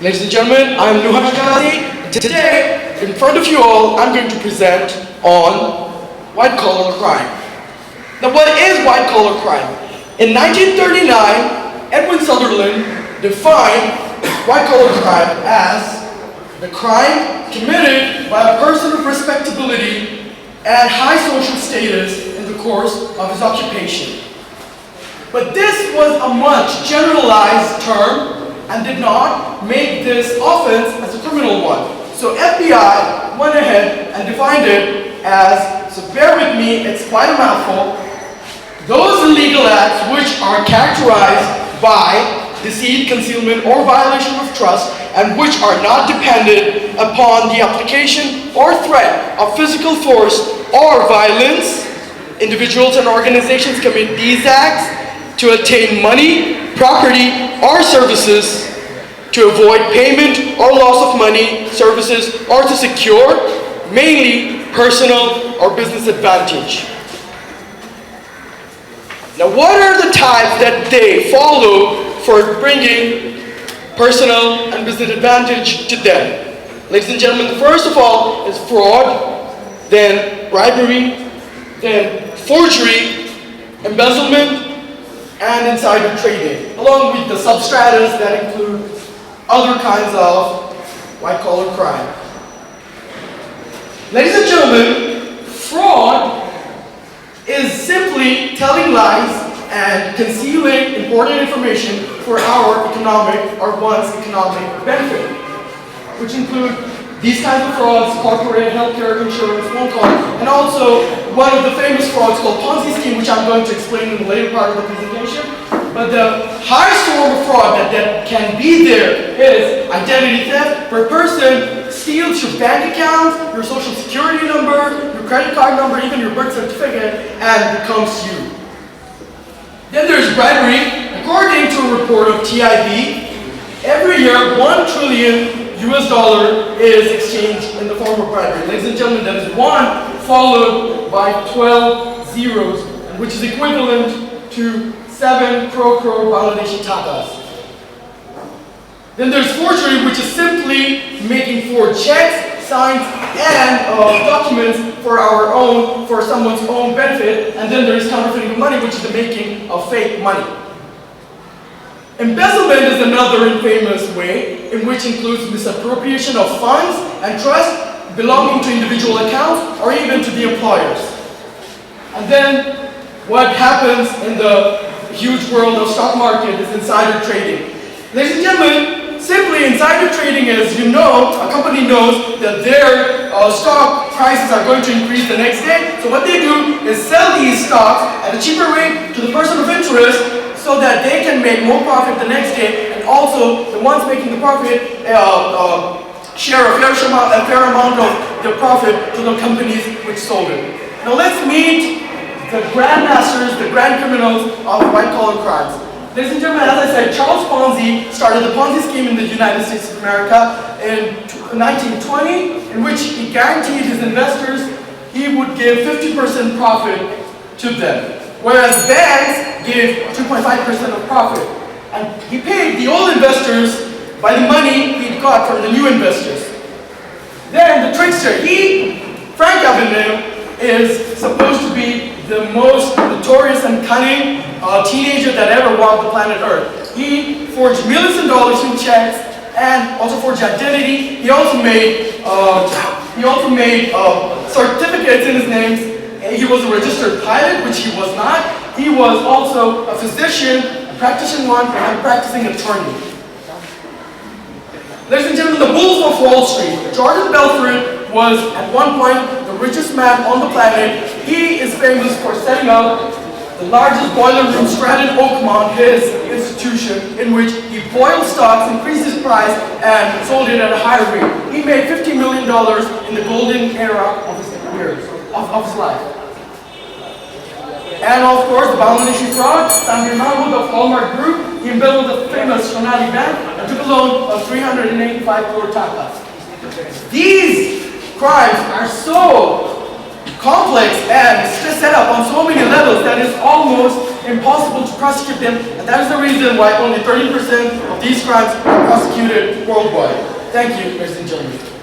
Ladies and gentlemen, I'm Luhan. Today, in front of you all, I'm going to present on white-collar crime. Now, what is white-collar crime? In 1939, Edwin Sutherland defined white-collar crime as the crime committed by a person of respectability and high social status in the course of his occupation. But this was a much generalized term and did not make this offense as a criminal one. So FBI went ahead and defined it as, so bear with me, it's quite a mouthful, those illegal acts which are characterized by deceit, concealment, or violation of trust, and which are not dependent upon the application or threat of physical force or violence. Individuals and organizations commit these acts to attain money, property, or services, to avoid payment or loss of money, services, or to secure mainly personal or business advantage. Now, what are the types that they follow for bringing personal and business advantage to them? Ladies and gentlemen, the first of all is fraud, then bribery, then forgery, embezzlement, and insider trading, along with the substratas that include other kinds of white-collar crime. Ladies and gentlemen, fraud is simply telling lies and concealing important information for our economic or one's economic benefit, which include these kinds of frauds: corporate, healthcare, insurance, phone calls, and also one of the famous frauds called Ponzi scheme, which I'm going to explain in the later part of the presentation. But the highest form of fraud that can be there is identity theft, where a person steals your bank account, your social security number, your credit card number, even your birth certificate, and becomes you. Then there's bribery. According to a report of TIB, every year $1 trillion is exchanged in the form of bribery. Ladies and gentlemen, that is 1 followed by 12 zeros, which is equivalent to 7 crore Bangladeshi takas. Then there's forgery, which is simply making forged checks, signs, and documents for someone's own benefit. And then there's counterfeiting of money, which is the making of fake money. Embezzlement is another infamous way, in which includes misappropriation of funds and trust belonging to individual accounts or even to the employers. And then what happens in the huge world of stock market is insider trading. Ladies and gentlemen, simply insider trading is, a company knows that their stock prices are going to increase the next day. So what they do is sell these stocks at a cheaper rate to the person of interest, so that they can make more profit the next day, and also the ones making the profit share a fair amount of the profit to the companies which sold it. Now let's meet the grandmasters, the grand criminals of white-collar crimes. Ladies and gentlemen, as I said, Charles Ponzi started the Ponzi scheme in the United States of America in 1920, in which he guaranteed his investors he would give 50% profit to them, whereas banks gave 2.5% of profit. And he paid the old investors by the money he got from the new investors. Then the trickster, Frank Abagnale, is supposed to be the most notorious and cunning teenager that ever walked the planet Earth. He forged millions of dollars in checks and also forged identity. He also made certificates in his names. He was a registered pilot, which he was not. He was also a physician, a practicing one, and a practicing attorney. Ladies and gentlemen, the Wolf of Wall Street. Jordan Belfort was at one point the richest man on the planet. He is famous for setting up the largest boiler room, Stratton Oakmont, his institution, in which he boiled stocks, increased his price, and sold it at a higher rate. He made $50 million in the golden era of his life. And of course, the Bangladeshi fraud, Samir Mahmood of Hallmark Group, he embezzled the famous Sonali Bank and took a loan of 385 crore takas. These crimes are so complex and set up on so many levels that it's almost impossible to prosecute them, and that is the reason why only 30% of these crimes are prosecuted worldwide. Thank you, ladies and gentlemen.